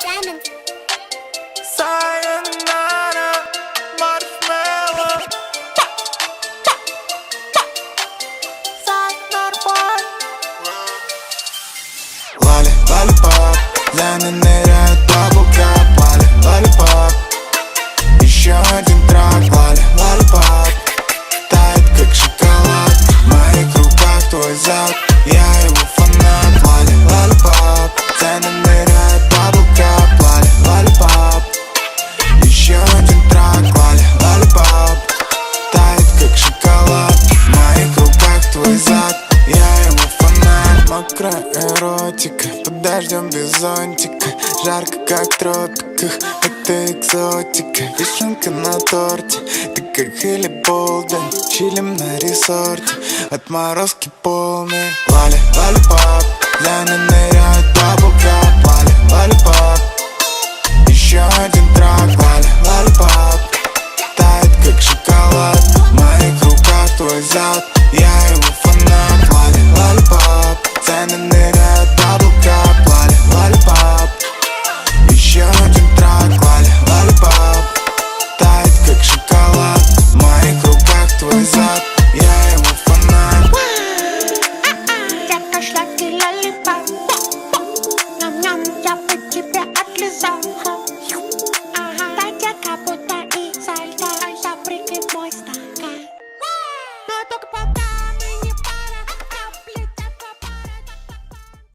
Diamond. Sayonara, marshmallow. Лали, лалипап, Лены ныряют в облака. Лали, лалипап, еще один трак. Лали, лалипап, тает как шоколад. В моих руках твой зад, я его фанат. Лали, лалипап, Лены ныряют в облака. Лали, лалипап, еще один трак. Лали, лалипап, тает как шоколад. В моих руках твой зад, я его фанат. Мокрая эротика, под дождем без зонтика. Жарко как в тропиках, это экзотика. Вишенка на торте, ты как Хелли Болден. Чилим на ресорте, отморозки полные. Лали, лалипап, Лены ныряют в облака. Лали, лалипап, еще один трак. Лали, лалипап, тает как шоколад. В моих руках твой зад, я его фанат. Лали, лалипап, Лены ныряют